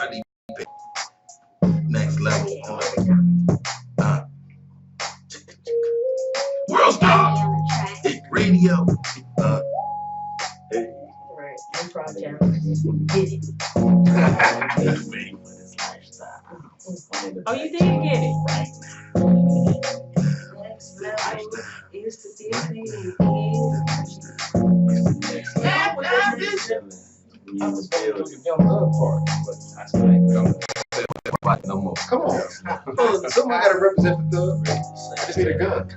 Rodney next level on World Star Hit Radio. Right, Improv challenge. Get it. Oh, you did get it. Right Next level is the Disney I was still the young love part, but I still ain't gonna right no more. come on. Somebody gotta represent the thug. I just need a gun.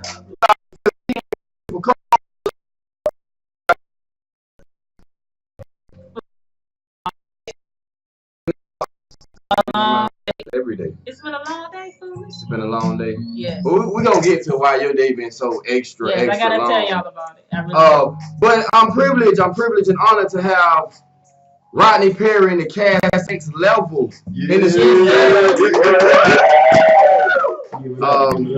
Every day. It's been a long day, foolish. It's been a long day. Yes. We're gonna get to why your day been so extra Yes, I gotta long. tell y'all about it. I really But I'm privileged and honored to have Rodney Perry in the cast next level in the studio.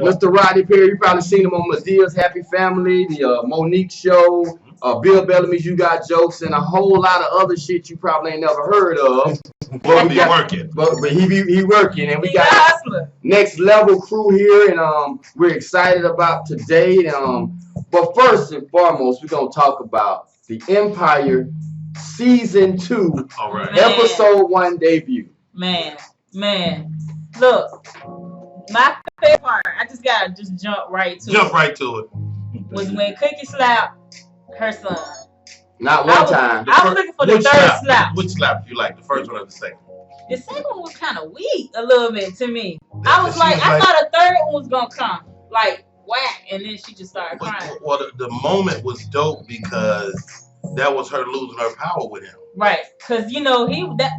Mr. Rodney Perry, you probably seen him on Medea's Happy Family, the Monique Show, Bill Bellamy's You Got Jokes, and a whole lot of other shit you probably ain't never heard of. But he working. But he working, and we He got hustler. next level crew here, and we're excited about today. But first and foremost, we're gonna talk about the Empire Season 2, All right. Man. Episode 1 debut. Man. Look, my favorite part, I just gotta jump right to Jump right to it. was when Cookie slapped her son. Not one time. I was looking for the Which third slap. Which slap do you like? The first one or the second? The second one was kind of weak a little bit to me. Yeah, I was she like, was I like- thought a third one was gonna come, like whack, and then she just started crying. Well, the moment was dope because that was her losing her power with him. Right, cause you know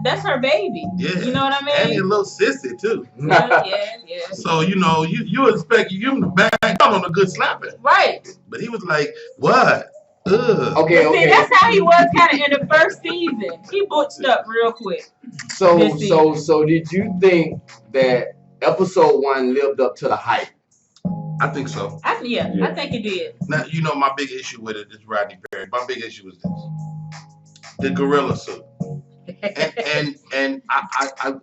that's her baby. Yeah. You know what I mean? And he's a little sissy too. Yeah. So you expect him to back down on a good slapping, Right. but he was like, "What? Ugh." Okay, See, that's how he was kind of in the first season. He butched up real quick. So This did you think that Episode 1 lived up to the hype? I think so. I think it did. Now my big issue with it is Rodney Perry. My big issue is this: the gorilla suit. And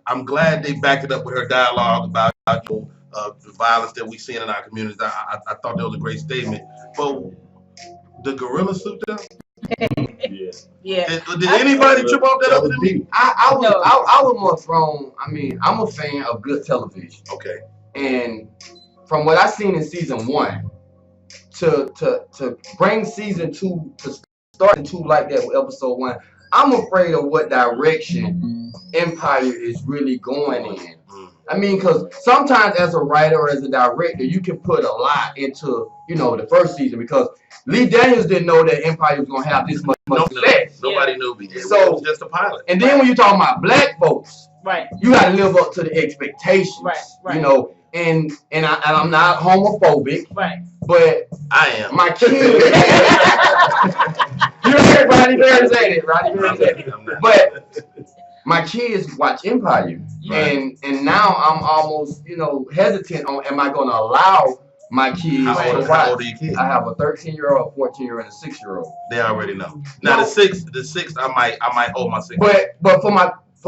I'm glad they backed it up with her dialogue about the violence that we see in our communities. I thought that was a great statement. But the gorilla suit, though? Yeah. Did anybody trip off that other than me? I No. was more thrown. I mean, I'm a fan of good television, Okay. and from what I seen in season 1 to bring season 2 to start season 2 like that with episode 1, I'm afraid of what direction Empire is really going in. I mean, because sometimes as a writer or as a director, you can put a lot into, the first season, because Lee Daniels didn't know that Empire was going to have this much success. Nobody knew. It So- was just a pilot. And then when you're talking about black folks, Right. you got to live up to the expectations. Right. And I'm not homophobic, Right. but I am. my kids. You heard Rodney Perry say it. I'm not. But my kids watch Empire, Right. and now I'm almost hesitant on, am I going to allow my kids How to old watch? are your kids? I have a 13-year-old, a 14-year-old, and a 6-year-old. They already know. Now the sixth, I might hold my six. But for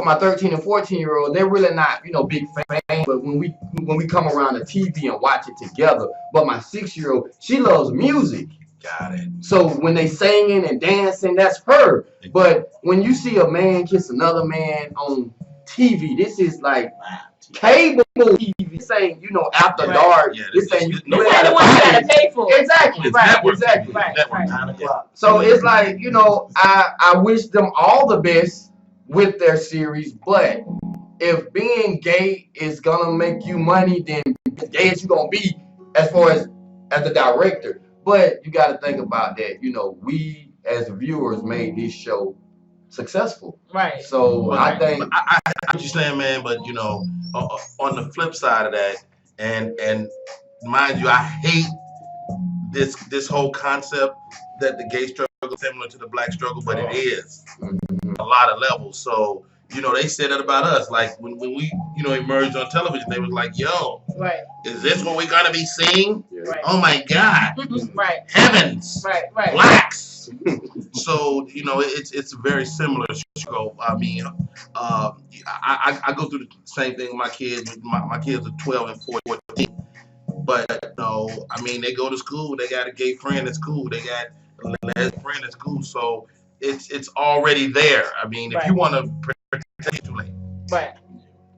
my 13 and 14-year-old, they're really not big fans. But when we come around the TV and watch it together, but my 6-year-old, she loves music. Got it. So when they singing and dancing, that's her. But when you see a man kiss another man on TV, this is like cable TV. This ain't after Right. dark. Yeah, this this ain't is- you It's really like the gotta one you buy gotta it. pay for. Exactly. It's Right. network Exactly. TV. Right. Network Right. 9 o'clock. So it's like, I wish them all the best with their series, but if being gay is gonna make you money, then gay as you gonna be as far as the director. But you gotta think about that, we as viewers made this show successful. Right. So I think I get what you're saying, man. But on the flip side of that, and mind you, I hate this whole concept that the gay struggle is similar to the black struggle, but it is a lot of levels. So they said that about us. Like when we emerged on television, they was like, "Yo, Right. is this what we're gonna be seeing? Right. Oh my God, Right. heavens, Right. blacks." So you know, it's very similar. So I mean, I go through the same thing with my kids. My kids are 12 and 14. But no, I mean they go to school. They got a gay friend at school. They got a lesbian friend at school. So it's already there. I mean, if you want to protect it, too late. Right.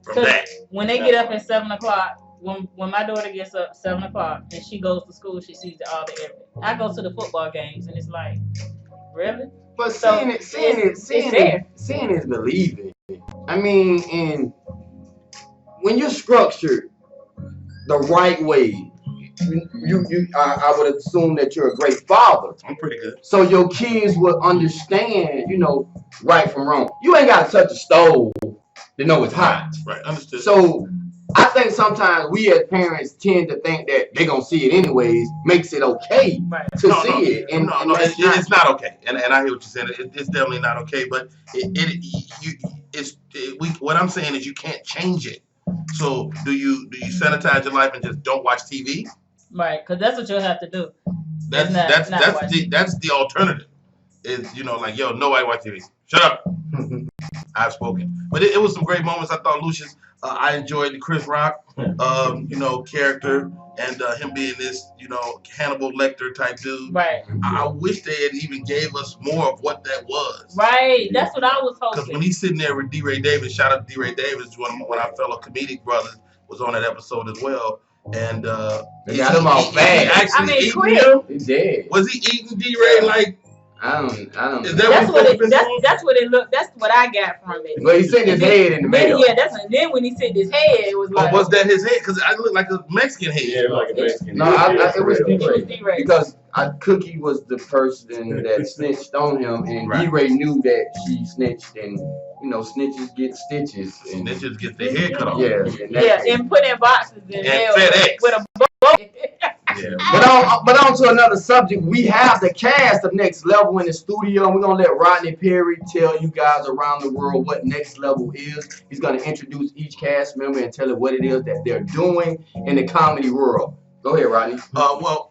From that. When they get up at 7:00, when my daughter gets up 7:00 and she goes to school, she sees all the evidence. I go to the football games and it's like, really? But So seeing is believing. I mean, and when you're structured the right way, I would assume that you're a great father. I'm pretty good. So your kids will understand, you know, right from wrong. You ain't got to touch a stove to know it's hot. Right, understood. So I think sometimes we as parents tend to think that they're going to see it anyways, makes it okay to see it. And it's not okay. And I hear what you're saying. It's definitely not okay. But what I'm saying is you can't change it. So do you sanitize your life and just don't watch TV? Right, because that's what you'll have to do. That's the alternative. Is, you know, like, yo, nobody watch TV. Shut up. I've spoken. But it was some great moments. I thought Lucius, I enjoyed the Chris Rock, you know, character and him being this, you know, Hannibal Lecter type dude. Right. I wish they had even gave us more of what that was. Right. That's what I was hoping. Because when he's sitting there with D. Ray Davis, shout out to D. Ray Davis, one of our fellow comedic brothers, was on that episode as well. And they got him all fast. He did. Was he eating D. Ray like? I don't know. That's what it looked. That's what I got from it. But he sent his head in the mail. Yeah, then when he sent his head, it was like. Oh, was that his head? Because I looked like a Mexican head. Yeah, like a Mexican. No, it was D-Ray. Because Cookie was the person that snitched on him, and D-Ray knew that she snitched, and you know, snitches get stitches, and snitches get their head cut off. Yeah, and put in boxes and mail with a book. Yeah. But on to another subject. We have the cast of Next Level in the studio, and we're gonna let Rodney Perry tell you guys around the world what Next Level is. He's gonna introduce each cast member and tell it what it is that they're doing in the comedy world. Go ahead, Rodney. I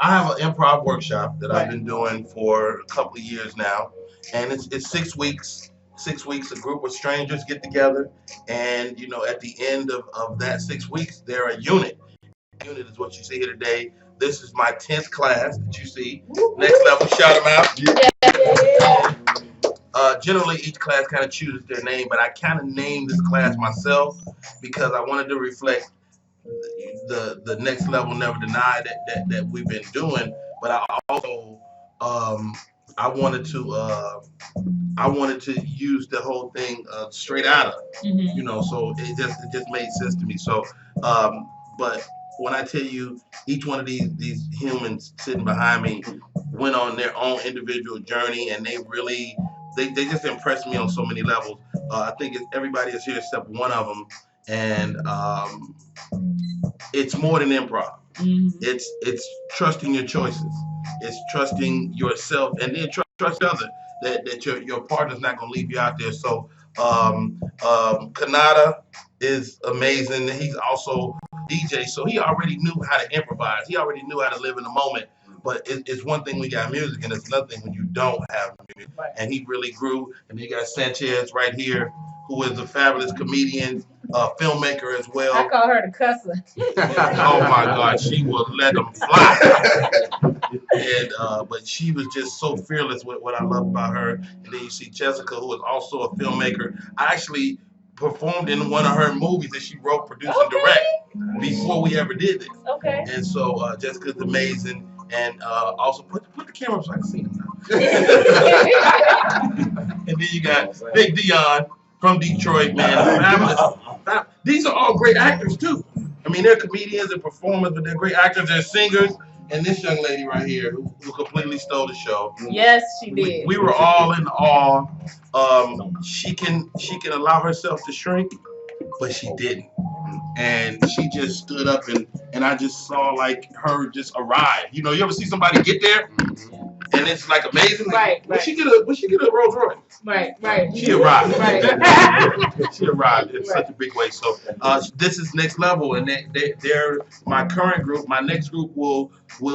have an improv workshop that I've been doing for a couple of years now, and it's 6 weeks. 6 weeks, a group of strangers get together, and you know, at the end of that 6 weeks, they're a unit. Unit is what you see here today. This is my 10th class that you see. Next Level, shout them out. Generally, each class kind of chooses their name, but I kind of named this class myself because I wanted to reflect the Next Level Never Deny that we've been doing. But I also I wanted to use the whole thing straight out of, you know. So it just made sense to me. So, but when I tell you, each one of these humans sitting behind me went on their own individual journey, and they just impressed me on so many levels. I think everybody is here except one of them, and it's more than improv. It's trusting your choices. It's trusting yourself, and then trust others that your partner's not gonna leave you out there. So Kanata is amazing. He's also DJ, so he already knew how to improvise. He already knew how to live in the moment. But it's one thing we got music, and it's another thing when you don't have music. And he really grew. And you got Sanchez right here, who is a fabulous comedian, filmmaker as well. I call her the cusser. Oh my God, she will let them fly. And but she was just so fearless with what I love about her. And then you see Jessica, who is also a filmmaker. I actually performed in one of her movies that she wrote, produced, and direct before we ever did this. Okay. And so Jessica's amazing. And also put the camera up so I can see them now. And then you got Big Dion from Detroit, man. Fabulous. These are all great actors too. I mean, they're comedians and performers, but they're great actors. They're singers. And this young lady right here, who completely stole the show. Yes, she did. We were all in awe. She can allow herself to shrink, but she didn't. And she just stood up, and I just saw like her just arrive. You know, you ever see somebody get there, and it's like amazing. Right. When she get a Rolls Royce. Right. She arrived. Right. She arrived in such a big way. So this is next level, and they're my current group. My next group will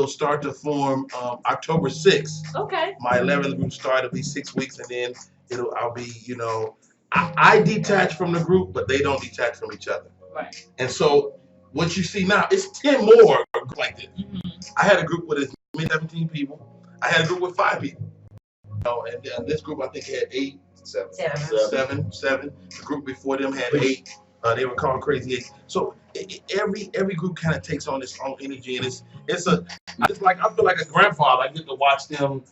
start to form October 6th. Okay. My 11th group started. It'll be 6 weeks, and then I'll be I detach from the group, but they don't detach from each other. Right. And so what you see now is 10 more like this. Mm-hmm. I had a group with 17 people. I had a group with 5 people. And this group I think had 8, 7. The group before them had 8. They were called Crazy 8. So every group kind of takes on its own energy, and it's like I feel like a grandfather. I get to watch them,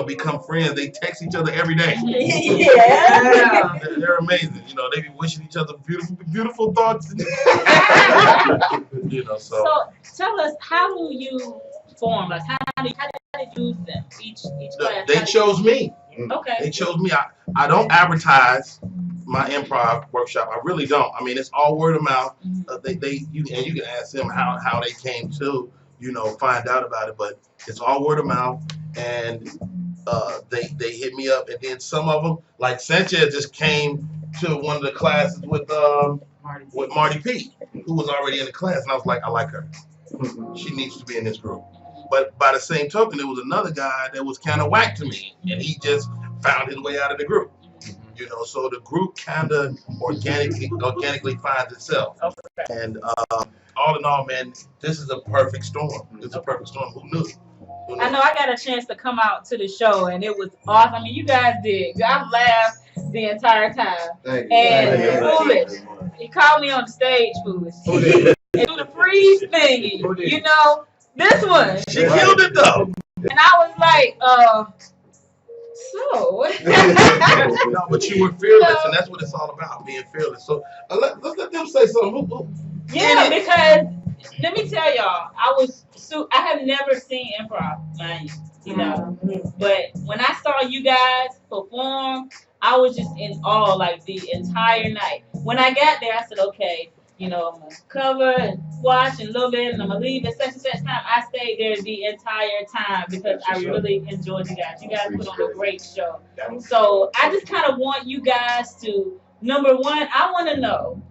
become friends. They text each other every day. Yeah. They're amazing. They be wishing each other beautiful thoughts. So tell us, how do you form? Like, how did you use them? Each class. They chose me. Okay. They chose me. I don't advertise my improv workshop. I really don't. I mean, it's all word of mouth. You can ask them how they came to find out about it, but it's all word of mouth. And they hit me up, and then some of them, like Sanchez, just came to one of the classes with Marty P, who was already in the class, and I was like, I like her. She needs to be in this group. But by the same token, there was another guy that was kind of whack to me, and he just found his way out of the group. So the group kind of organically finds itself. Okay. And all in all, man, this is a perfect storm. It's a perfect storm. Who knew? I know I got a chance to come out to the show, and it was awesome. I mean, you guys did. I laughed the entire time. And Foolish, he called me on the stage, Foolish. And do the freeze thing. This one. She killed it though. And I was like, so. No, but you were fearless, and that's what it's all about, being fearless. So let's let them say something. Yeah, because let me tell y'all, I have never seen improv, mind you, but when I saw you guys perform, I was just in awe, like the entire night. When I got there, I said, okay, I'm gonna cover and watch and a little bit, and I'm gonna leave at such and such time. I stayed there the entire time because I really enjoyed you guys. You guys put on a great show. So I just kind of want you guys to, number one, I want to know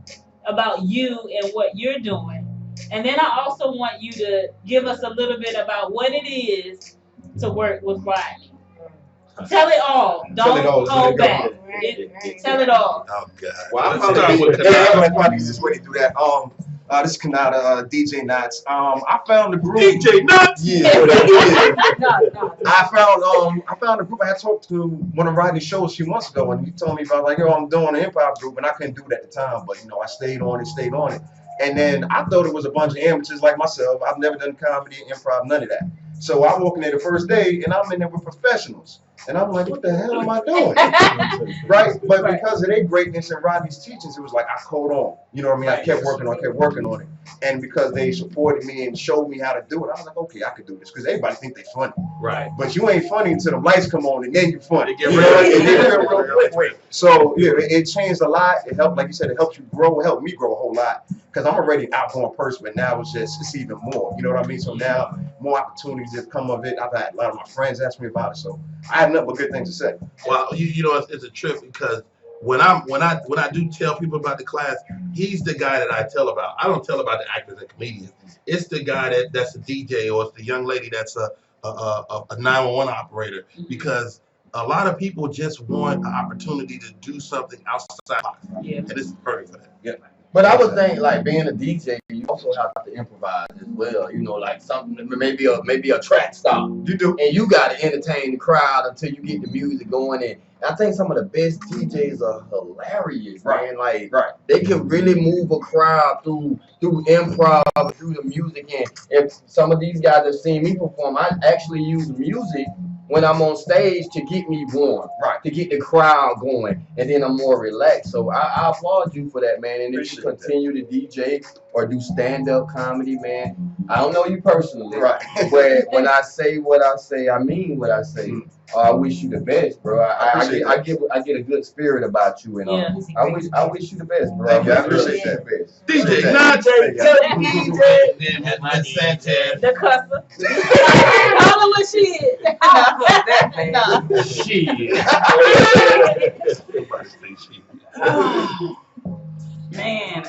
about you and what you're doing. And then I also want you to give us a little bit about what it is to work with Rodney. Tell it all. Don't hold back. Tell it all. Oh God. Well, I'm probably just waiting through that. This is Kanata, DJ Knots. I found the group. DJ Knots. Yeah. No. I found a group. I had talked to one of Rodney's shows a few months ago, and he told me about I'm doing an improv group, and I couldn't do it at the time, but I stayed on it. And then I thought it was a bunch of amateurs like myself. I've never done comedy, improv, none of that. So I walk in there the first day, and I'm in there with professionals. And I'm like, what the hell am I doing? Right? But because of their greatness and Rodney's teachings, it was like I caught on. You know what I mean? I kept working on it. And because they supported me and showed me how to do it, I was like, okay, I could do this. Because everybody think they're funny. Right. But you ain't funny until the lights come on, and then you're funny. They get real quick. So yeah, it changed a lot. It helped, like you said, it helped you grow. It helped me grow a whole lot. Because I'm already an outgoing person, but now it's even more. You know what I mean? So now more opportunities have come of it. I've had a lot of my friends ask me about it. So I have nothing but good things to say. Well, it's a trip because when I do tell people about the class, he's the guy that I tell about. I don't tell about the actors and comedians. It's the guy that's a DJ, or it's the young lady that's a 911 operator, because a lot of people just want an opportunity to do something outside. Yeah. And this is perfect for that. Yeah. But I would think, like, being a DJ, you also have to improvise as well. Like something, maybe a track stop. You do. And you got to entertain the crowd until you get the music going. And I think some of the best DJs are hilarious, man. Like, they can really move a crowd through improv, through the music. And if some of these guys have seen me perform, I actually use music when I'm on stage to get me warm, to get the crowd going, and then I'm more relaxed. So I applaud you for that, man. And if you continue to DJ or do stand-up comedy, man, I don't know you personally, Right. but when I say what I say, I mean what I say. I wish you the best, bro. I get a good spirit about you, and I wish you the best, bro. Thank you. I really appreciate wish you that. the best. DJ, not DJ. Miss Sanchez. The cusser. Call her what she is. Man,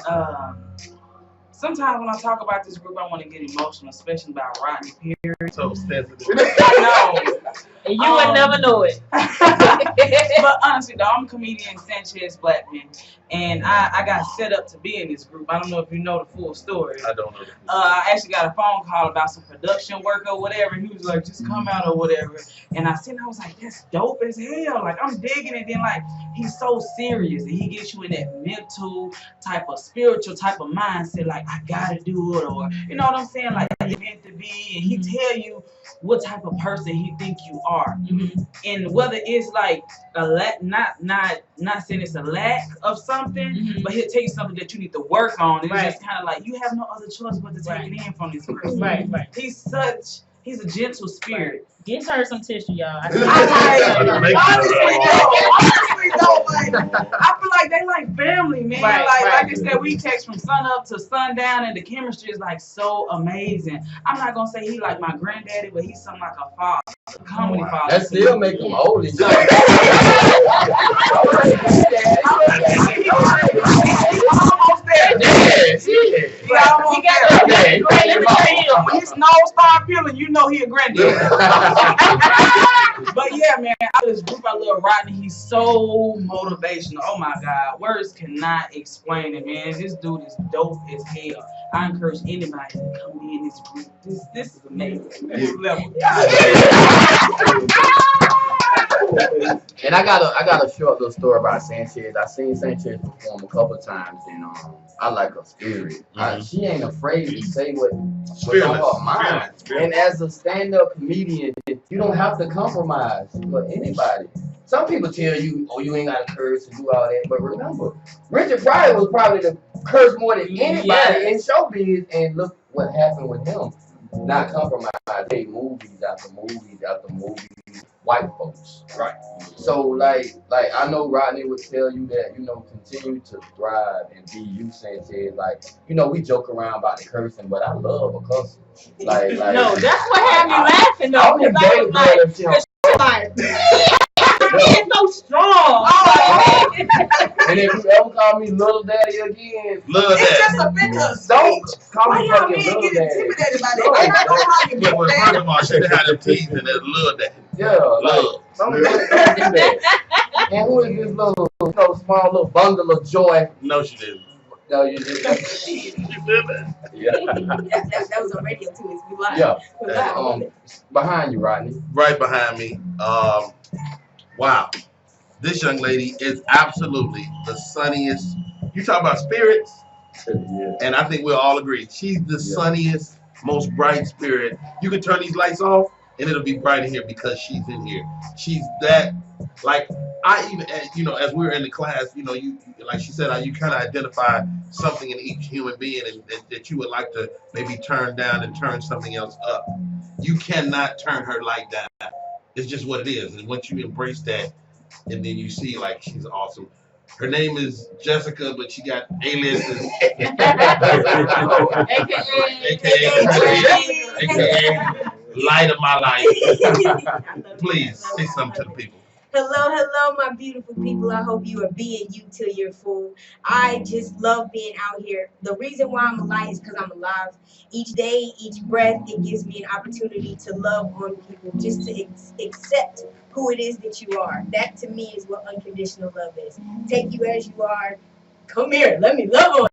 sometimes when I talk about this group, I want to get emotional, especially about Rodney Perry. So sensitive. I know. And you would never know it. But honestly, though, I'm comedian Sanchez Blackman, and I got set up to be in this group. I don't know if you know the full story. I don't know. I actually got a phone call about some production work or whatever, and he was like, just come out or whatever. And I was like, that's dope as hell. Like, I'm digging it. Then, like, he's so serious, and he gets you in that mental type of spiritual type of mindset, like, I gotta do it, or, you know what I'm saying? Like, it's meant to be, and he tell you what type of person he think you are. And whether it's like a not saying it's a lack of something, but he'll tell you something that you need to work on. And it's just kind of like you have no other choice but to take it in from this person. Right. He's a gentle spirit. Get her some tissue, y'all. Honestly, I feel like they like family, man. Like I said, we text from sun up to sundown, and the chemistry is like so amazing. I'm not gonna say he like my granddaddy, but he's something like a father, a comedy father. That still make him old as Almost there. When his nose start peeling, you know he a granddaddy. But yeah, man, out of this group, I love Rodney. He's so motivational. Oh my God, words cannot explain it, man. This dude is dope as hell. I encourage anybody to come in this group. This is amazing. Next level. And I got a short little story about Sanchez. I seen Sanchez perform a couple times, and I like her spirit. She ain't afraid to say what's on her mind. And as a stand-up comedian, you don't have to compromise for anybody. Some people tell you, oh, you ain't got to curse and do all that. But remember, Richard Pryor was probably the curse more than anybody in showbiz, and look what happened with him. Not compromise. They movies after movies after movies. White folks. Right. So like I know Rodney would tell you that, continue to thrive and be you, Sanchez. Like, we joke around about the cursing, but I love a cuss. Like no, that's what had me laughing though. I was like, it's so strong. And if you ever call me Little Daddy again, It's just a bit of don't call me y'all fucking men Little get Daddy. intimidated by that? They not gonna like it, Yeah, well, man. first of all, she had them teeth and that love that. Yeah, like, Love. don't do that. And who is this little small little bundle of joy? No, she didn't. No, you didn't. You feel that? Yeah. that was on radio too. We live. Yeah. Behind you, Rodney. Right behind me. Wow. This young lady is absolutely the sunniest. You talk about spirits, and I think we'll all agree. She's the sunniest, most bright spirit. You can turn these lights off, and it'll be bright in here because she's in here. She's that, like, I even, as we were in the class, you like she said, you kind of identify something in each human being and that you would like to maybe turn down and turn something else up. You cannot turn her light down. It's just what it is. And once you embrace that, and then you see, like, she's awesome. Her name is Jessica, but she got aliases. AKA light of my life. Please say something to the people. Hello, my beautiful people. I hope you are being you till you're full. I just love being out here. The reason why I'm alive is because I'm alive. Each day, each breath, it gives me an opportunity to love on people, just to accept who it is that you are. That to me is what unconditional love is. Take you as you are. Come here, let me love on you.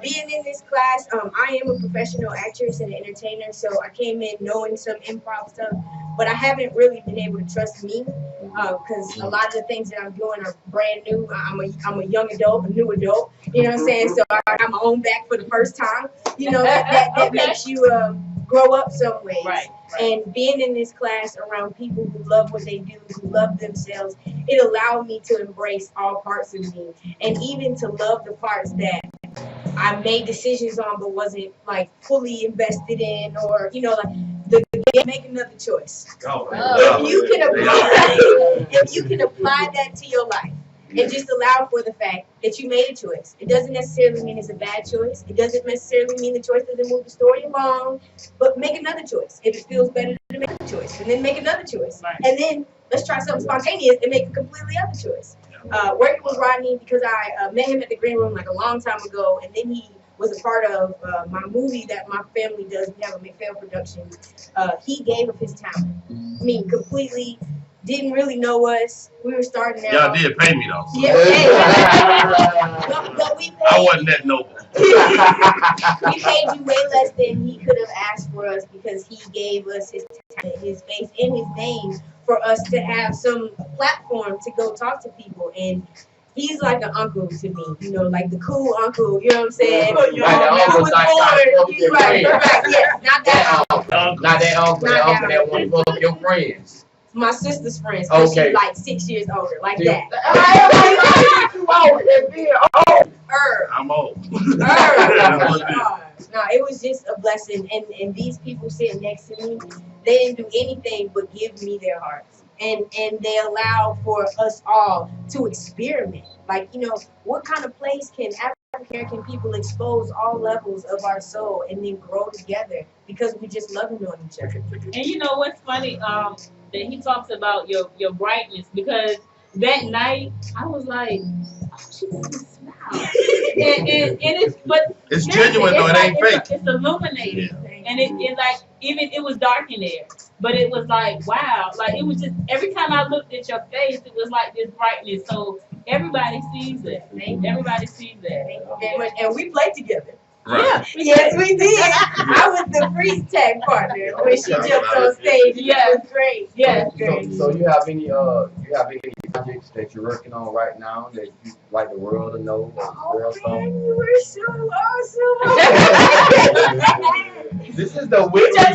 Being in this class, I am a professional actress and an entertainer, so I came in knowing some improv stuff, but I haven't really been able to trust me because a lot of the things that I'm doing are brand new. I'm a young adult, a new adult, you know what I'm saying? So I got my own back for the first time. That makes you grow up some ways. Right. And being in this class around people who love what they do, who love themselves, it allowed me to embrace all parts of me and even to love the parts that I made decisions on but wasn't like fully invested in, or like the make another choice. If you can apply that to your life and just allow for the fact that you made a choice. It doesn't necessarily mean it's a bad choice. It doesn't necessarily mean the choice doesn't move the story along, but make another choice. If it feels better to make a choice, and then make another choice. Right. And then let's try something spontaneous and make a completely other choice. Working with Rodney, because I met him at the Green Room like a long time ago, and then he was a part of my movie that my family does. We have a McPhail production. He gave of his talent. I mean, completely didn't really know us. We were starting out. Y'all did pay me though. Yeah, but we paid. I wasn't that noble. We paid you way less than he could have asked for us, because he gave us his talent, his face, and his name for us to have some platform to go talk to people. And he's like an uncle to me, like the cool uncle, you know what I'm saying? Right, yes, not that uncle. Not that uncle that want to fuck your friends. My sister's friends, because she's like 6 years older, like that. I'm old. No, it was just a blessing. And these people sitting next to me, they didn't do anything but give me their hearts. And they allow for us all to experiment. Like, what kind of place can African people expose all levels of our soul and then grow together because we're just loving on each other. And you know what's funny? That he talks about your brightness, because that night I was like, oh, she doesn't smile. and it's genuine though, it ain't fake. It's illuminating. Yeah. And it like, even it was dark in there, but it was like, wow, like it was just, every time I looked at your face, it was like this brightness. So everybody sees it. Everybody sees that. Thank you very much. And we played together. Right. Yeah. Yes, we did. I was the freeze tag partner when she jumped on stage. Yeah, it was great. Yeah, great. So you have any projects that you're working on right now that you like the world to know? Man, you were so awesome. This is the Whitney. Oh,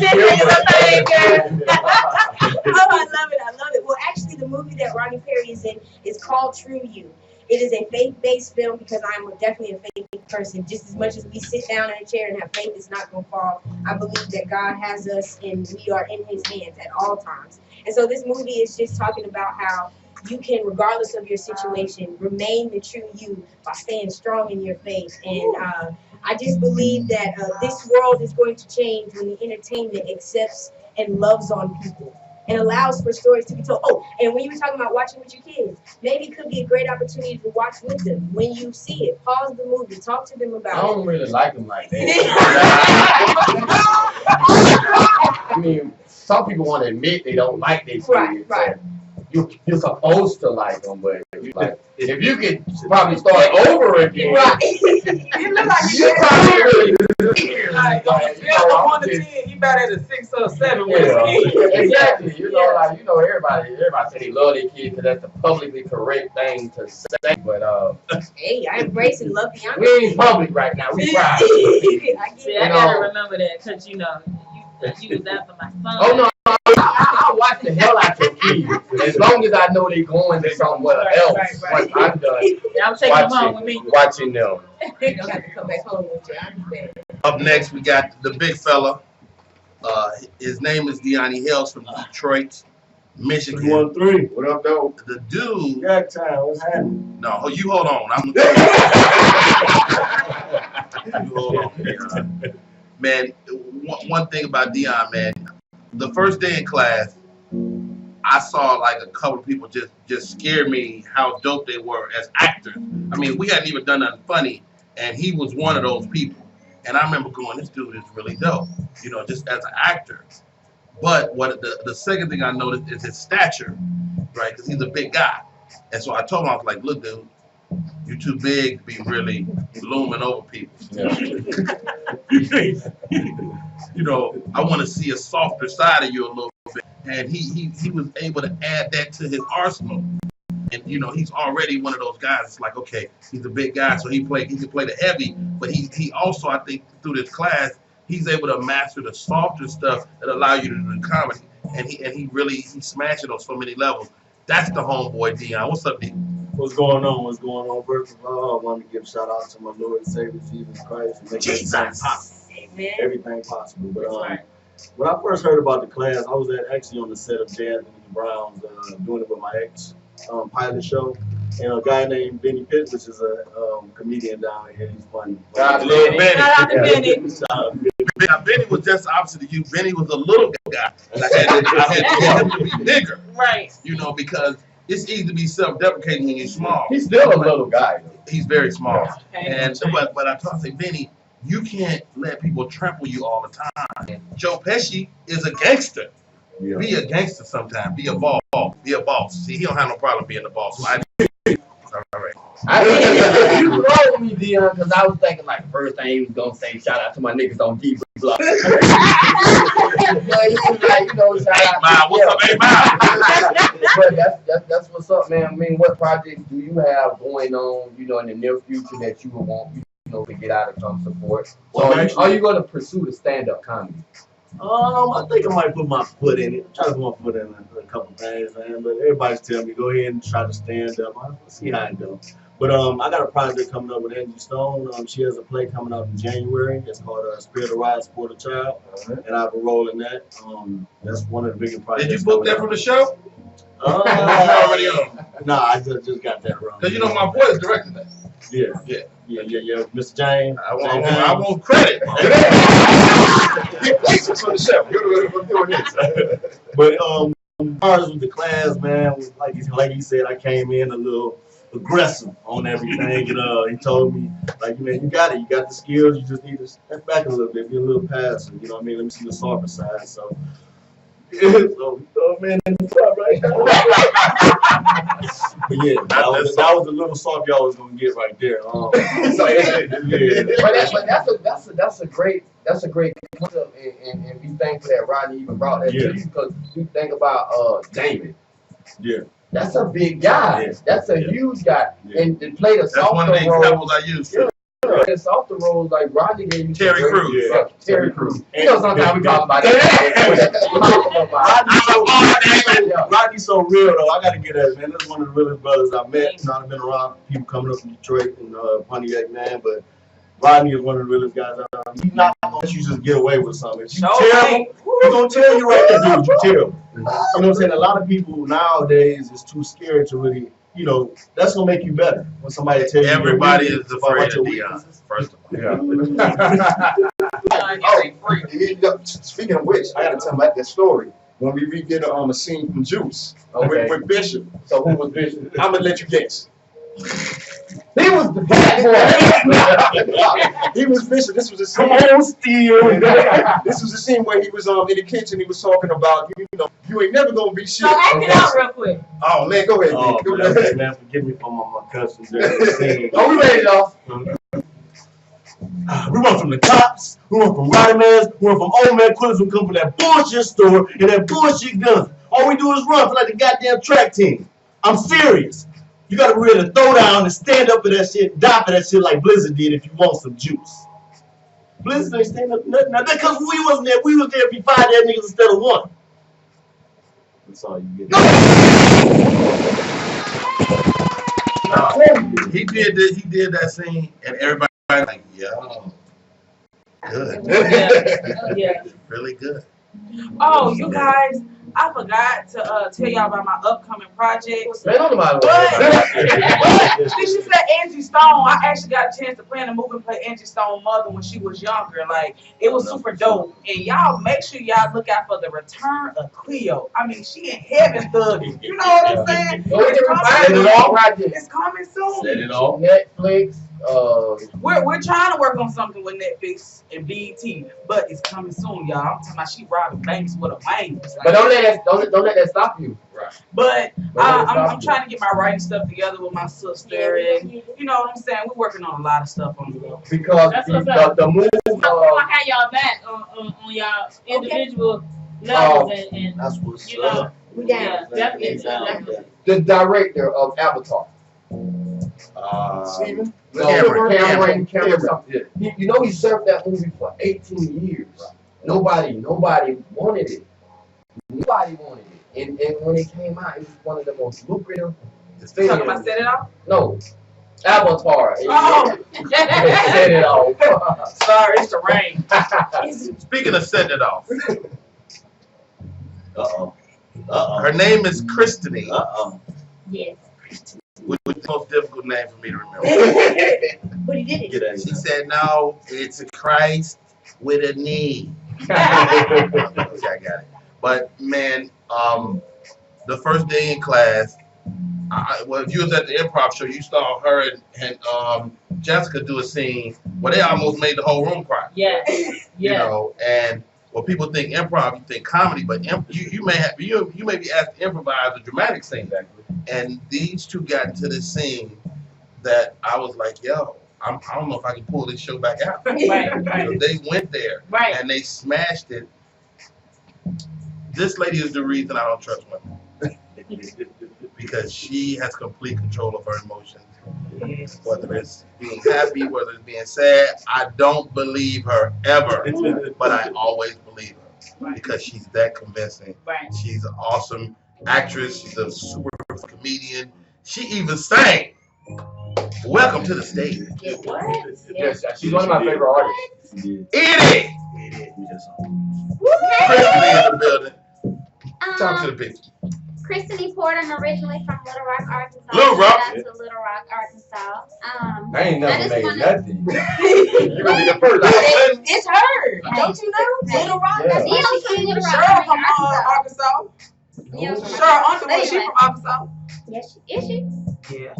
I love it. Well, actually, the movie that Rodney Perry is in is called True You. It is a faith-based film, because I'm definitely a faith person. Just as much as we sit down in a chair and have faith it's not going to fall, I believe that God has us and we are in his hands at all times. And so this movie is just talking about how you can, regardless of your situation, remain the true you by staying strong in your faith. And I just believe that this world is going to change when the entertainment accepts and loves on people and allows for stories to be told. Oh, and when you were talking about watching with your kids, maybe it could be a great opportunity to watch with them. When you see it, pause the movie, talk to them about it. I don't really like them like that. I mean, some people want to admit they don't like their kids. Right. You're supposed to like them, but if you could probably start over again. Right. You look like you probably really like, on a scale of 1 to 10, he about at a 6 or a 7 with his kids. Exactly. Everybody say they love their kids because that's the publicly correct thing to say. But hey, I embrace and love Bianca. we ain't public right now. We private. I gotta remember that, because you was after my son. Oh no. I watch the hell out your kids. As long as I know they're going to somewhere else. Once I'm done I'm taking them home with me. watching them. They don't have to come back home with you. I understand. Up next, we got the big fella. His name is Deani Hills from Detroit, Michigan. 313. What up, though? The dude. Got time. What's happening? No, you hold on. You hold on, Deon. Man, one thing about Deon, man. The first day in class, I saw like a couple of people just scare me how dope they were as actors. I mean, we hadn't even done nothing funny, and he was one of those people. And I remember going, this dude is really dope, just as an actor. But what the second thing I noticed is his stature, right? Because he's a big guy. And so I told him, I was like, look, dude, you're too big to be really looming over people. Yeah. I want to see a softer side of you a little bit. And he was able to add that to his arsenal. And he's already one of those guys. It's like, okay, he's a big guy, so he can play the heavy, but he also, I think, through this class, he's able to master the softer stuff that allow you to do the comedy. And he smashed it on so many levels. That's the homeboy Deon. What's up, D? What's going on? What's going on? First of all, I want to give a shout out to my Lord and Savior Jesus Christ and make everything possible. Amen. Everything possible. But That's right. when I first heard about the class, I was actually on the set of J. Anthony Brown's doing it with my ex pilot show, and a guy named Benny Pitt, which is a comedian down here. He's funny. God Shout out to Benny. Shout out to Benny. Now, Benny was just the opposite of you. Benny was a little guy. I had to get him to be bigger, Right. because it's easy to be self-deprecating when you're small. He's still a little guy. He's very small. Okay. And but I told him, I say, Benny, you can't let people trample you all the time. Joe Pesci is a gangster. Yeah. Be a gangster sometime. Be a boss. Be a boss. See, he don't have no problem being a boss. So all right. You rolled me, Dion, because I was thinking like first thing he was gonna say, shout out to my niggas on D Block. But he was like, shout out. What's up, hey, But that's what's up, man. I mean, what projects do you have going on, in the near future that you would want, to get out of come support? Well, So are you gonna pursue the stand-up comedy? I think I might put my foot in it. Try to put my foot in a couple things, man. But everybody's telling me go ahead and try to stand up. I'll see how it goes. But I got a project coming up with Angie Stone. She has a play coming out in January. It's called Spirit of Rise for the Child, and I have a role in that. That's one of the biggest projects. Did you book that from the show? Already on. Nah, I just got that wrong. Because my boy is directing that. Yeah. Mr. James. I want credit. For the show. You're doing this. But as far as with the class, man, like he said, I came in a little aggressive on everything, and he told me, like, man, you got it, you got the skills, you just need to step back a little bit, be a little passive, you know what I mean? Let me see the softer side. So, man, right now. But yeah, that was the little soft y'all was gonna get right there. But that's a great concept, and we thankful that Rodney even brought that to you, because you think about David. Yeah. That's a big guy. Yeah. That's a huge guy. Yeah. And to play the That's one of the examples I use. The softer roles like Rodney gave you. Terry Crews. Yeah. Terry Crews. Sometimes we talk about that. Rodney's so real though. I gotta get that, man. That's one of the realest brothers I met. I've been around people coming up from Detroit and Pontiac, man, but Rodney is one of the realest guys. He's not gonna let you just get away with something. If you terrible, he's gonna tell you right there, dude, you're terrible. You know what I'm saying? A lot of people nowadays is too scared to really, that's gonna make you better when somebody tells you. Everybody is afraid of Dion, first of all. Speaking of which, I gotta tell about that story. When we redid a scene from Juice with Bishop. So who was Bishop? I'm gonna let you guess. He was the bad boy. He was Bishop. This was a scene. This was a scene where he was in the kitchen. He was talking about, you ain't never gonna be shit. So act it out real quick. Oh man, go ahead. Oh, Go ahead. man, forgive me for my customs. Oh, we ready, y'all? We run from the cops, we run from Rodney, we run from old man quitters who come from that bullshit store and that bullshit gun. All we do is run for like the goddamn track team. I'm serious. You gotta really throw down and stand up for that shit, die for that shit like Blizzard did if you want some juice. Blizzard ain't stand up for nothing. Now, because we wasn't there, we was there if you fired that niggas instead of one. That's all you get. He did that scene, and everybody like, yo, good. Yeah. Really good. Oh, you guys, I forgot to tell y'all about my upcoming projects. Man, on my But since you said Angie Stone, I actually got a chance to play in a movie and play Angie Stone's mother when she was younger. Like, it was super dope. And y'all make sure y'all look out for the return of Cleo. I mean, she in heaven thugging. You know what I'm saying? It's coming soon. Set it off. Netflix. We're trying to work on something with Netflix and BET, but it's coming soon, y'all. I'm talking about she robbing banks with a wings. Like, But don't let that stop you. Right. But I'm trying to get my writing stuff together with my sister, and you know what I'm saying. We're working on a lot of stuff on the road. Because the move. I'm gonna have y'all back on y'all individual levels and That's what's up. We down. Yeah, definitely. The director of Avatar. Steven? Cameron. He served that movie for 18 years. Nobody wanted it. Nobody wanted it. And when it came out, it was one of the most lucrative The Talking stadium. about set it off? No. Avatar. Oh. Set it off. Sorry, it's the rain. Speaking of setting it off, Uh-oh. her name is Christine, Uh-oh. Yes. which was the most difficult name for me to remember. But he did it. Get out of She here. said, "No, it's a Christ with a knee." Okay, I got it. But man, the first day in class, well, if you was at the improv show, you saw her and Jessica do a scene where they almost made the whole room cry. Yes. You Yes. know, and when people think improv, you think comedy, but you may be asked to improvise a dramatic scene. And these two got into this scene that I was like, yo, I don't know if I can pull this show back out. Right. So Right. they went there Right. and they smashed it. This lady is the reason I don't trust women because she has complete control of her emotions. Whether it's being happy, whether it's being sad, I don't believe her ever, but I always believe her because she's that convincing. Right. She's an awesome actress. She's a super comedian. She even sang "Welcome to the Stage." What? Yes, she's one of my favorite artists. Edie! Christy in the building. Talk to the people. Christine Porter, I'm originally from Little Rock, Arkansas. Little Rock? Shout out to Little Rock, Arkansas. I ain't never just made wanna- nothing. You gonna be the first. It's her. Don't you know? Little Rock. Yeah. That's Yeah, where I'm she from came Little from. Rock. Cheryl from Arkansas. Yeah, I'm from Cheryl Arkansas. Underwood, she Anyway. from Arkansas. Yes, is she? Yeah.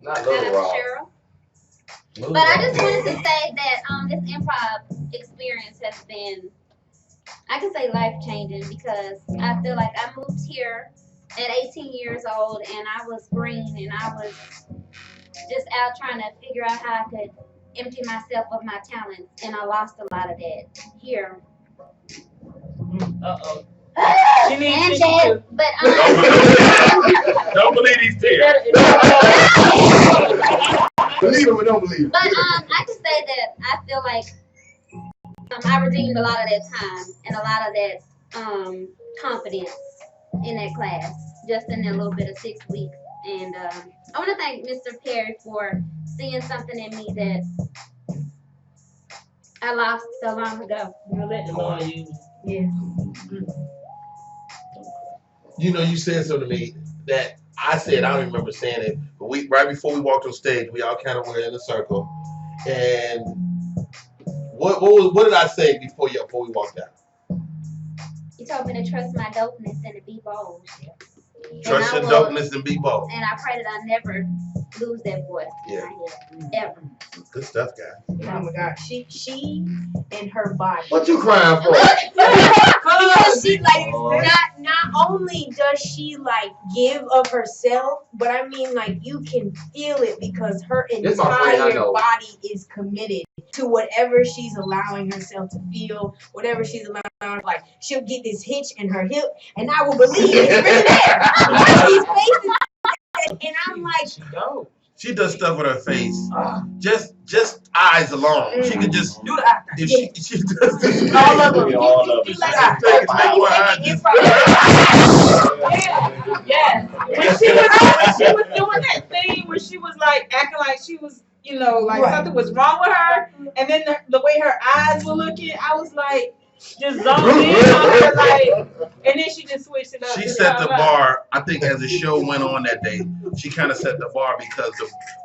Not Shout Little out Rock. to Cheryl. Little But I Rock. just wanted to say that this improv experience has been, I can say, life changing because I feel like I moved here at 18 years old and I was green and I was just out trying to figure out how I could empty myself of my talents, and I lost a lot of that here. Uh-oh. She And needs that, tissue. but Don't believe these tears. Believe him or don't believe him. But I can say that I feel like I redeemed a lot of that time and a lot of that confidence in that class, just in that little bit of 6 weeks. And I want to thank Mr. Perry for seeing something in me that I lost so long ago. You let the Lord use. Yeah. You know, you said something to me that I said, I don't remember saying it, but right before we walked on stage, we all kind of were in a circle. And what did I say before we walked out? You told me to trust my dopeness and to be bold. Trust your And I will- dopeness and be bold. And I pray that I never lose that voice in Yeah. my head, ever. Good stuff, guys. Oh my God. She and her body. What you crying for? Because she not only does she like give of herself, but I mean like you can feel it because her This my friend I entire know. body is committed to whatever she's allowing herself to feel, whatever she's allowing. Like she'll get this hitch in her hip, and I will believe it's really there. These faces, and I'm like, She go. She does stuff with her face. Just eyes alone. She could just Do the if she does this. all of them. All of you it. like Just take it, make one eye just- Yes. When she was doing that thing where she was like acting like she was, you know, like Right. something was wrong with her, and then the way her eyes were looking, I was like, just zoned in on her, like, and then she just switched it up. She and set the stuff. bar, I think, as the show went on that day. She kind of set the bar because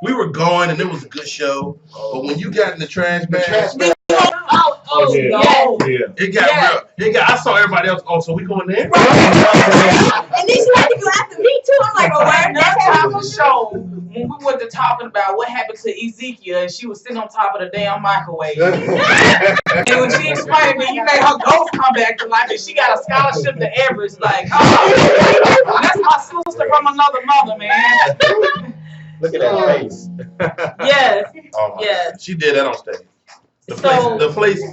we were going and it was a good show. But when you got in the trash bag, Oh, Yeah. yes. Yeah. it got Yeah. real. I saw everybody else. Oh, so we going there? and then she had to go after me too. I'm like, oh, where? Another time on the show, when we were talking about what happened to Ezekiel, and she was sitting on top of the damn microwave. And when she explained to me, you made her ghost come back to life, and she got a scholarship to Everest. Like, oh, that's my sister from another mother, man. Look at that face. Yes. Oh my Yeah. God. She did that on stage. So- The place,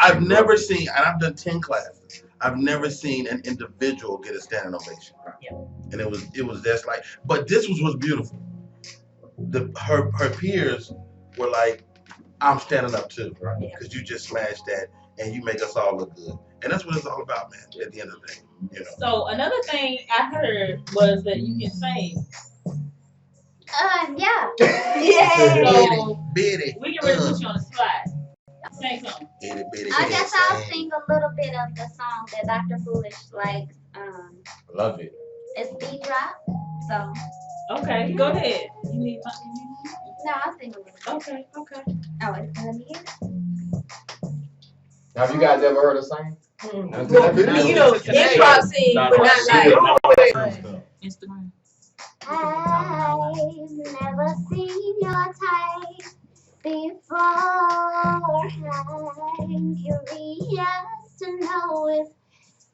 I've never seen, and I've done 10 classes. I've never seen an individual get a standing ovation. Yeah. And it was just like, but this was what's beautiful. Her peers were like, I'm standing up too, right? Because you just smashed that and you make us all look good. And that's what it's all about, man, at the end of the day. You know. So another thing I heard was that you can sing. Yeah. Yeah. So Bitty. we can really put you on the spot. Say something. Itty bitty I guess I'll sing. sing a little bit of the song that Dr. Foolish like. Love it. It's beat drop. So Okay, go ahead. You need my. no, I'll sing a little. Okay, okay. Oh, it's gonna be it. Have you guys ever heard her sing? Well, you know, improv sing, but not like. Instagram. I've never seen your type before. I'm curious to know if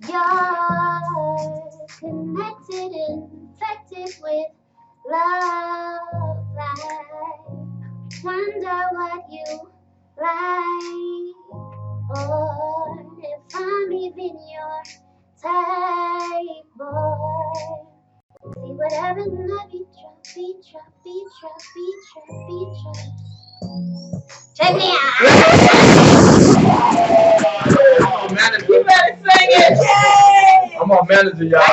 you're connected, infected with love. Like, wonder what you like, or if I'm even your type, boy. See whatever in the beat drop, beat drop, beat drop, beat drop, beat drop. Check me out. You better sing it. Yay! I'm gonna manage y'all. I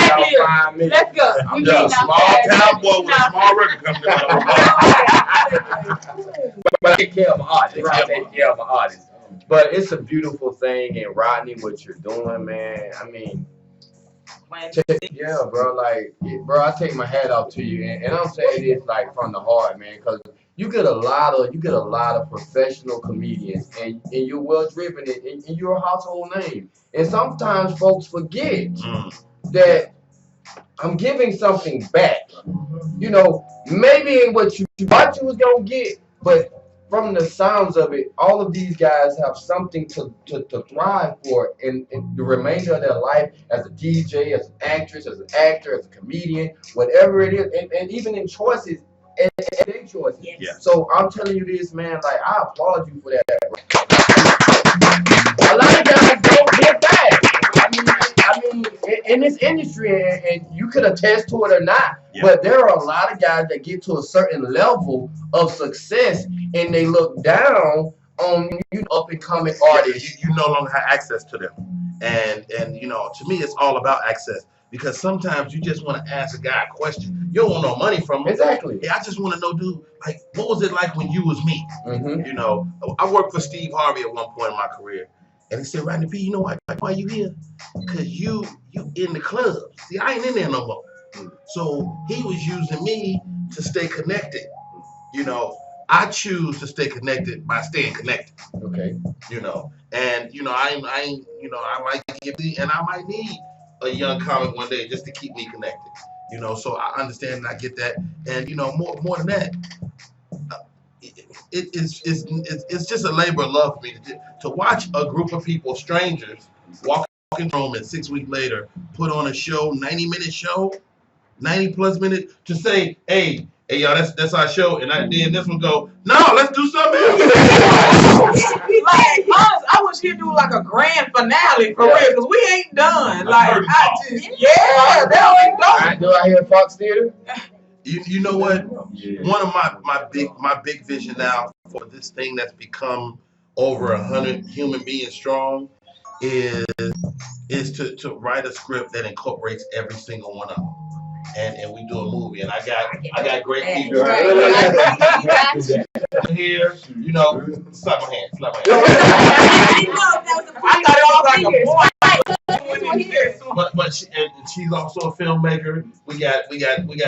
got this. Let's go. I'm just a small town boy with a small record company. But I take care of my artists. I take care of my artists. But it's a beautiful thing, and Rodney, what you're doing, man. I mean, yeah, bro. Like, bro, I take my hat off to you, and I'm saying this like from the heart, man, because you get a lot of professional comedians, and you're well driven, and you're a household name. And sometimes folks forget that I'm giving something back. You know, maybe in what you thought you was gonna get, but from the sounds of it, all of these guys have something to thrive for in the remainder of their life, as a DJ, as an actress, as an actor, as a comedian, whatever it is, and even in choices, and their choices. Yeah. So I'm telling you this, man, like, I applaud you for that. A lot of guys don't get that. I mean, in this industry, and you could attest to it or not, but there are a lot of guys that get to a certain level of success, and they look down on you up and coming artists. You no longer have access to them, and you know, to me, it's all about access. Because sometimes you just want to ask a guy a question. You don't want no money from him. Exactly. Yeah, I just want to know, dude, like, what was it like when you was me? Mm-hmm. You know, I worked for Steve Harvey at one point in my career. And he said, Rodney P, you know why you here? Because you in the club. See, I ain't in there no more. So he was using me to stay connected. You know, I choose to stay connected by staying connected. Okay. You know, and you know, I might get and I might need a young comic one day just to keep me connected. You know, so I understand and I get that. And you know, more than that, it's just a labor of love for me to watch a group of people, strangers, walk in the room, and 6 weeks later put on a show, 90-minute show, 90+ minutes, to say, hey y'all, that's our show, and then this one go, no, let's do something else. Like, I wish he'd do like a grand finale for real, because we ain't done. Like, that ain't done. Do I hear Fox Theater? You know what? One of my big vision now for this thing that's become over 100 human beings strong is to write a script that incorporates every single one of them, and we do a movie. And I got great people here. You know, slap my hand. I thought it was like a boy. But she's also a filmmaker. We got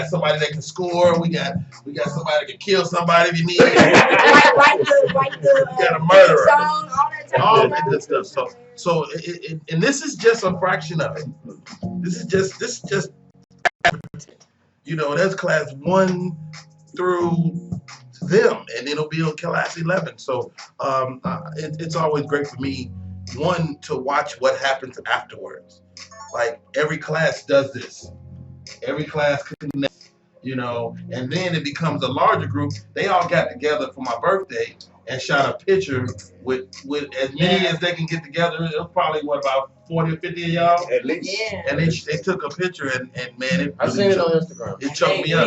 somebody that can score. We got somebody that can kill somebody if you need. Write the We got a murderer. song, All that good stuff. So and this is just a fraction of it. This is just you know, that's class 1 through them, and it'll be on class 11. So it's always great for me, one, to watch what happens afterwards. Like, every class does this. Every class connects, you know, and then it becomes a larger group. They all got together for my birthday and shot a picture with as many as they can get together. It was probably, about 40 or 50 of y'all? At least. Yeah. And they took a picture, and man, I've seen it on Instagram. It choked me up.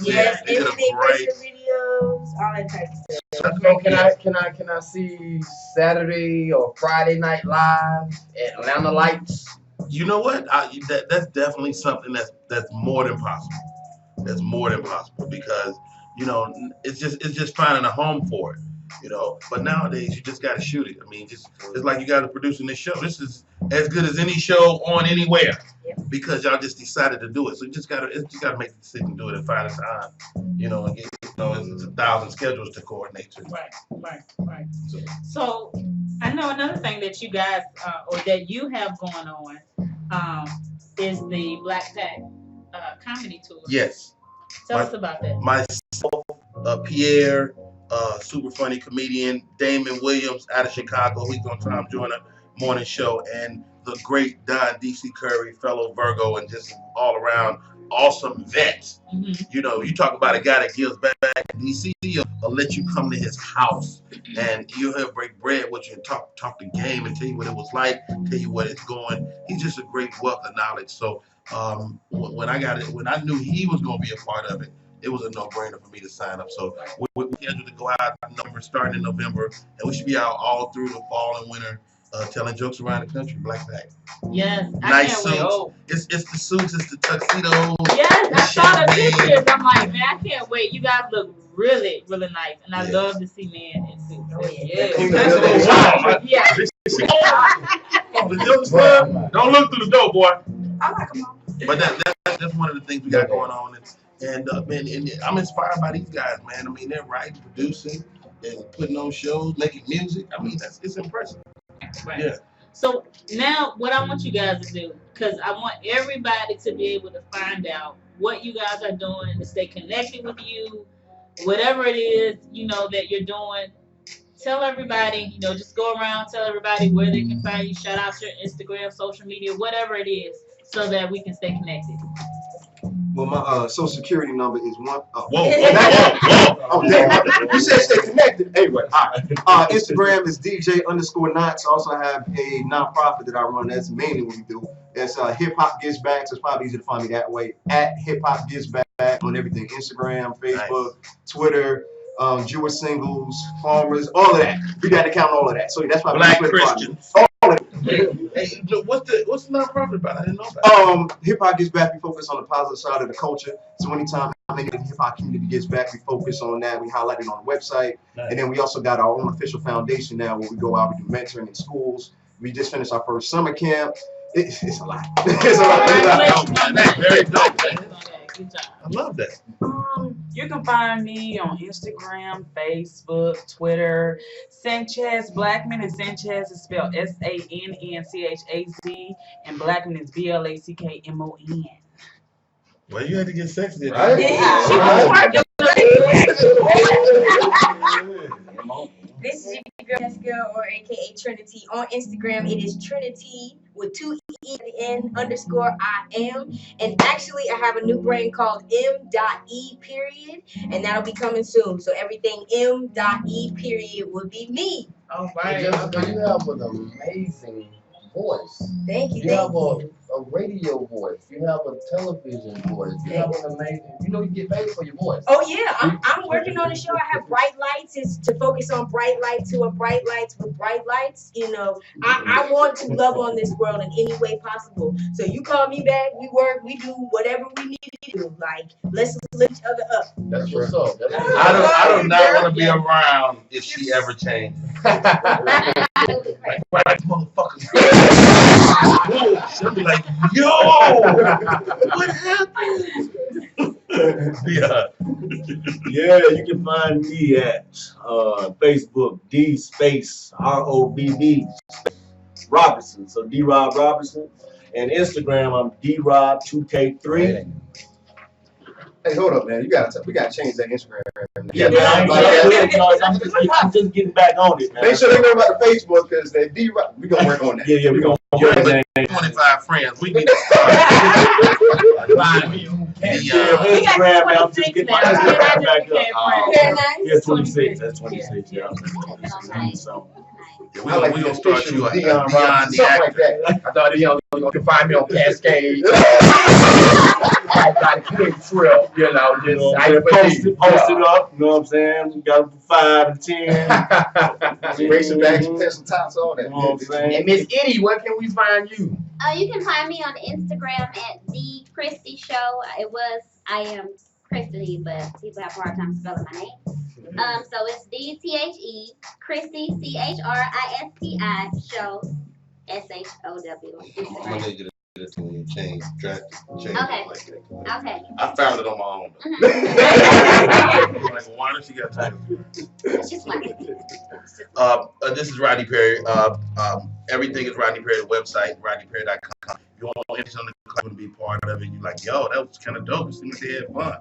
Yes, They did a everything great. videos, all that type of stuff. So can I see Saturday or Friday Night Live, Atlanta Lights? You know what? That's definitely something that's more than possible. that's more than possible because it's just finding a home for it. But nowadays you just got to shoot it. I mean, it's like you guys are producing this show. This is as good as any show on anywhere because y'all just decided to do it. So you just gotta make the decision to do it and find the time. And get, it's 1,000 schedules to coordinate to. Right. So I know another thing that you guys or that you have going on is the Black Pack comedy tour. Yes. Tell us about that. Myself, Pierre, super funny comedian, Damon Williams out of Chicago. He's gonna try to join a morning show, and the great Don DC Curry, fellow Virgo, and just all around awesome vet. You talk about a guy that gives back. DC will let you come to his house, and he'll break bread with you and talk the game and tell you what it was like, tell you what it's going. He's just a great wealth of knowledge. So when I knew he was gonna be a part of it, it was a no-brainer for me to sign up. So we're scheduled to go out starting in November, and we should be out all through the fall and winter, telling jokes around the country. Black Pack. Yes, nice suits. It's the suits, it's the tuxedos. Yes, I saw the pictures. I'm like, man, I can't wait. You guys look really, really nice, and I love to see men in suits. Oh, Yeah. The jokes club. Don't look through the door, boy. I like them all. But that's one of the things we got going on, and man, and I'm inspired by these guys, man. I mean, they're writing, producing, and putting on shows, making music. I mean, it's impressive. Right. Yeah. So now, what I want you guys to do, because I want everybody to be able to find out what you guys are doing, to stay connected with you, whatever it is, that you're doing. Tell everybody, just go around, tell everybody where they can find you. Shout out your Instagram, social media, whatever it is, so that we can stay connected. Well, my social security number is one. Whoa. Oh, damn. You said stay connected. Anyway, all right. Instagram is DJ_Knots. I also have a nonprofit that I run. That's mainly what we do. It's Hip Hop Gives Back. So it's probably easier to find me that way. At Hip Hop Gives Back on everything: Instagram, Facebook, Twitter. Jewish singles, farmers, all of that. We got to count all of that. So that's why Black Christians. Hey, what's the nonprofit about? I didn't know about Hip Hop Gives Back. We focus on the positive side of the culture. So anytime the hip hop community gives back, we focus on that. We highlight it on the website. Nice. And then we also got our own official foundation now where we go out, we do mentoring in schools. We just finished our first summer camp. It's a lot. It's a lot. That's very dope, man. I love that. You can find me on Instagram, Facebook, Twitter, Sanchez Blackman, and Sanchez is spelled SANNCHAZ, and Blackman is BLACKMON. Well, you had to get sexy, right? Yeah. This is your girl Jessica, or aka Trinity. On Instagram, it is Trinity with 2 E at the end _I am. And actually, I have a new brand called M.E. and that'll be coming soon. So everything M.E. will be me. All right. Jessica, you have an amazing voice. Thank you. You have a radio voice. You have a television voice. You have an amazing. You get paid for your voice. Oh yeah, I'm working on a show. I have Bright Lights. It's to focus on bright lights who are bright lights with bright lights. I want to love on this world in any way possible. So you call me back. We work. We do whatever we need to do. Like let's lift each other up. That's what's up. I do not want to be around if she ever changes. Right, motherfuckers. She'll be like, yo, what happened? Yeah, you can find me at Facebook, D_ROBB Robinson. So D-Rob Robinson. And Instagram, I'm DRob2K3. Hey, hold up, man. We gotta change that Instagram. Yeah, man. I'm just getting back on it, man. Make sure they know about the Facebook because they D-Rob. We gonna work on that. Yeah, we gonna work on that. 25 friends. We need to start. Instagram, man. I'm just getting my Instagram back up. Yeah, 26. That's 26. Yeah. So. Yeah, we gonna start you a Dion the actor. Like that. I thought you can find me on Cascade. I got a quick trip, post it up, you know what I'm saying? We got 5 and 10. Racing bags, pencil tops, all that. You know what I'm saying? And Miss Eddie, where can we find you? You can find me on Instagram at The Christy Show. I am Christy, but people have a hard time spelling my name. So it's DTHE Christy CHRISTI show SHOW. I'm gonna need you to do this when you change Okay. like that. Okay. I found it on my own. Like, why don't you got time? It's just like This is Rodney Perry. Everything is Rodney Perry. The website, rodneyperry.com. You want anything on the club to be part of it? You like, yo, that was kind of dope. It seems like they had fun.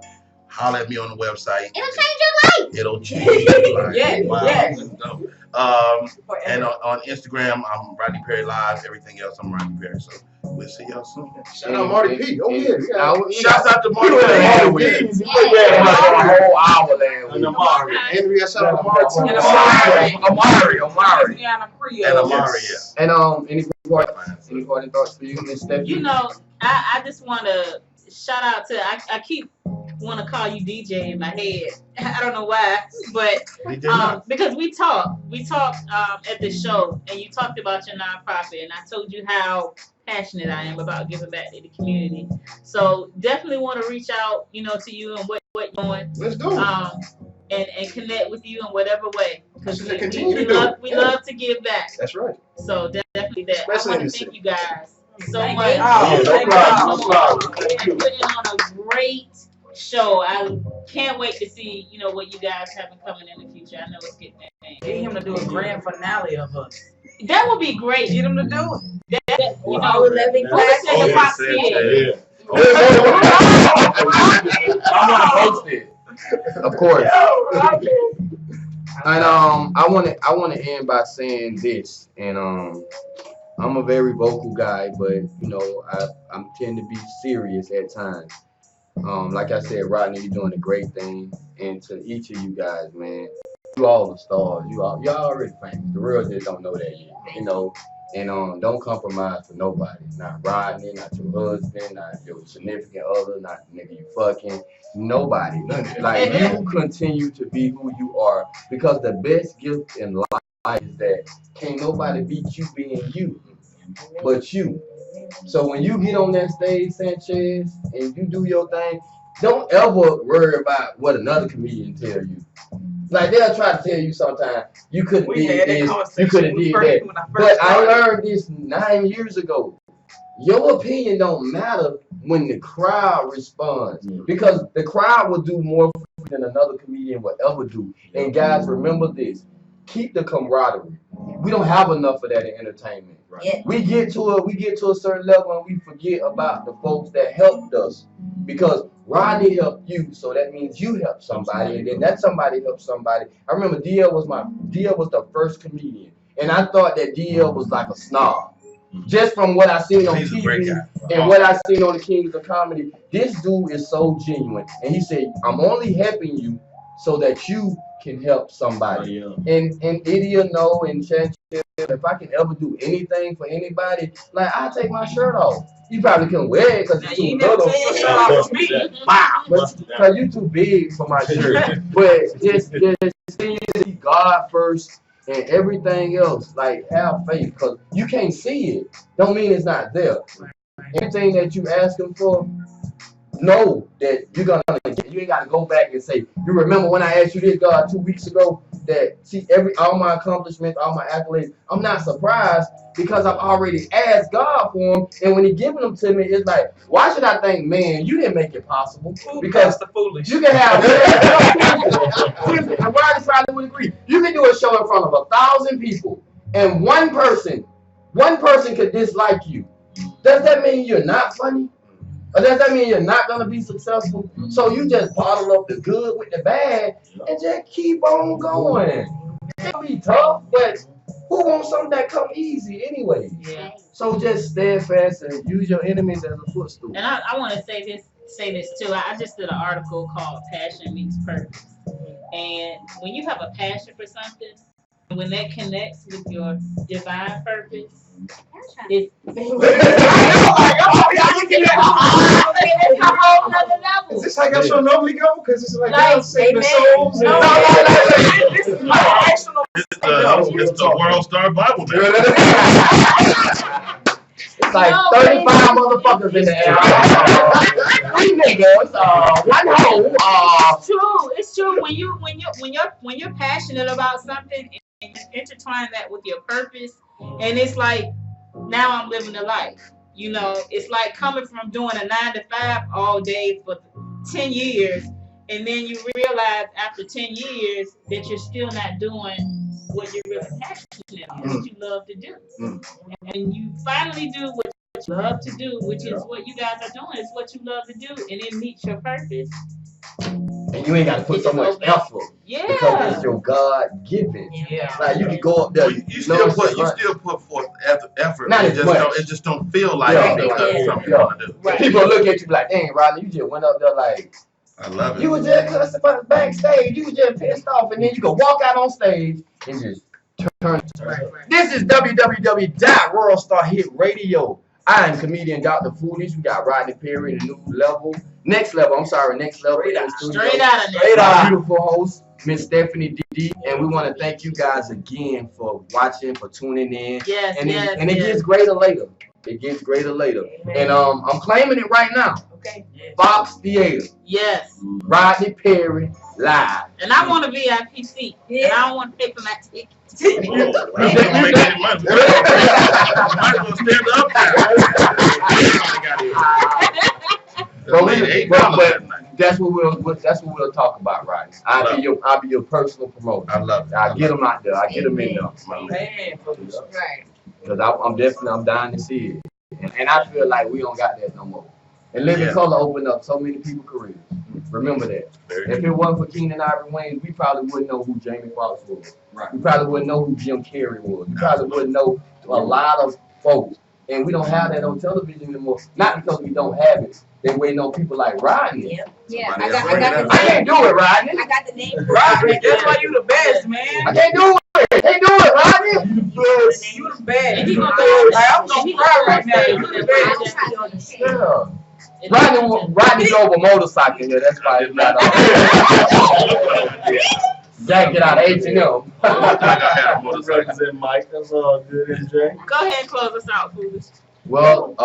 Holler at me on the website. it'll change your life. It'll change your life. Yes, Wow, yes. that's dope. And on Instagram, I'm Rodney Perry Live. Everything else, I'm Rodney Perry. So we'll see y'all soon. Shout out Marty P. Oh yeah. Shouts out to Marty You Perry. had Yeah. a Yeah. meeting. a whole hour last And week. Amari. Andrea, shout out to Marty. And Amari. Louisiana Creole. And Amari, yeah. And any party thoughts for you, Miss Stephanie? You know, I just want to shout out to, I keep want to call you DJ in my head. I don't know why, but because we talked at the show, and you talked about your nonprofit, and I told you how passionate I am about giving back to the community. So definitely want to reach out, to you and what you're doing. Let's do it. And connect with you in whatever way, because we Yeah. love to give back. That's right. So definitely that. Especially I in want the to thank city. you guys so Thank much. you. Oh, no problem, no problem. And putting on a great show. I can't wait to see, what you guys have coming in the future. I know it's getting that thing. Get him to do a grand finale of us. That would be great. Get him to do it. All 11 who would say the Yeah, Fox yeah, Theater? I want to host it, of course. And I want to end by saying this. And I'm a very vocal guy, but I tend to be serious at times. Like I said, Rodney, you're doing a great thing, and to each of you guys, man, you all are stars. Y'all already famous. The real just don't know that yet, And don't compromise for nobody. Not Rodney, not your husband, not your significant other, not the nigga you fucking. Nobody. Like, you continue to be who you are, because the best gift in life is that can't nobody beat you being you, but you. So when you get on that stage, Sanchez, and you do your thing, don't ever worry about what another comedian tell you. Like, they'll try to tell you sometimes you couldn't We did had that this, you conversation couldn't when did first- that. when I first But I started. learned this 9 years ago. Your opinion don't matter when the crowd responds, because the crowd will do more for you than another comedian will ever do. And guys, remember this: keep the camaraderie. We don't have enough of that in entertainment. Yeah. We get to a certain level and we forget about the folks that helped us, because Rodney helped you, so that means you helped somebody, and then that somebody helped somebody. I remember DL was the first comedian, and I thought that DL was like a snob. Just from what I seen on He's a great TV guy. and what I seen on the Kings of Comedy, this dude is so genuine. And he said, I'm only helping you so that you can help somebody. And Idia know, and Chad, if I can ever do anything for anybody, like, I take my shirt off. You probably couldn't wear it because Now, it's you too ain't never little. taken your shirt off for me. But because you too big for my shirt. But just see God first, and everything else, like, have faith, because you can't see it. Don't mean it's not there. Anything that you ask him for, know that you're gonna get. You ain't gotta go back and say, you remember when I asked you this, God, 2 weeks ago? That, see, all my accomplishments, all my accolades, I'm not surprised, because I've already asked God for them, and when he giving them to me, it's like, why should I think, man, you didn't make it possible? Because the foolish. you can have, and Rodney probably would agree, you can do a show in front of 1,000 people, and one person could dislike you. Does that mean you're not funny? Or does that mean you're not gonna be successful? So you just bottle up the good with the bad and just keep on going. It'll be tough, but who wants something that come easy anyway? Yeah. So just steadfast and use your enemies as a footstool. And I want to say this too. I just did an article called "Passion Meets Purpose," and when you have a passion for something, when that connects with your divine purpose, it's Is this how your show normally go? Because it's like, Like, saving amen. souls. No, This is my actual. It's the World Star Bible man. It's like No, 35 motherfuckers in the air. 3 niggas, 1 hoe, It's true. When you're passionate about something and you intertwine that with your purpose, and it's like now I'm living a life. You know, it's like coming from doing a 9 to 5 all day for 10 years, and then you realize after 10 years that you're still not doing what you're really passionate about, what you love to do. And you finally do what you love to do, which is what you guys are doing, is what you love to do, and it meets your purpose. and you ain't got to put so much effort because Yeah. it's your God given. Yeah. Like you can go up there, You still put forth effort. Not It as just much. it just don't feel like Yeah. it because it's something you Yeah. want to do. Right. People look at you like, dang, Rodney, you just went up there like, I love it. you was just cussing about backstage, you was just pissed off, and then you can walk out on stage and just turn. This is www.worldstarhitradio. I am comedian Dr. Foolish. We got Rodney Perry, the new level. Next level in the studio. Straight out of Straight there. out. Beautiful host, Miss Stephanie D. And we want to thank you guys again for watching, for tuning in. Yes, And yes, it gets greater later. It gets greater later. And I'm claiming it right now. Okay. Fox Theater. Yes. Rodney Perry live. And I want a VIP seat. Yeah. And I don't want to pay for my ticket. Well, I'm gonna make any money. Might as well stand up there. But that's what we'll talk about, right? I'll be your personal promoter. I love it. I'll get them out there. I'll get them in there. Right. Because I'm dying to see it. And I feel like we don't got that no more. And Living Color opened up so many people's careers. Remember that. If it wasn't for Keenan Ivory Wayne, we probably wouldn't know who Jamie Foxx was. Right. We probably wouldn't know who Jim Carrey was. We probably wouldn't know a lot of folks. And we don't have that on television anymore. Not because we don't have it. They're waiting on people like Rodney. Yeah. I I can't do it, Rodney. I got the name. Rodney, that's why you the best, man. I can't do it. Can't do it, Rodney. You the best. And he gonna I'm gonna cry right now. You the best. Yeah. Rodney drove a motorcycle here. That's why it's not on. Jack it out of H&M. Represent Mike. That's all good, SJ. Go ahead and close us out, Foolish. Well,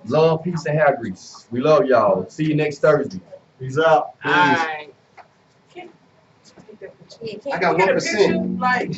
love, peace, and hair grease. We love y'all. See you next Thursday. Peace out. All right. I got 1%. Like,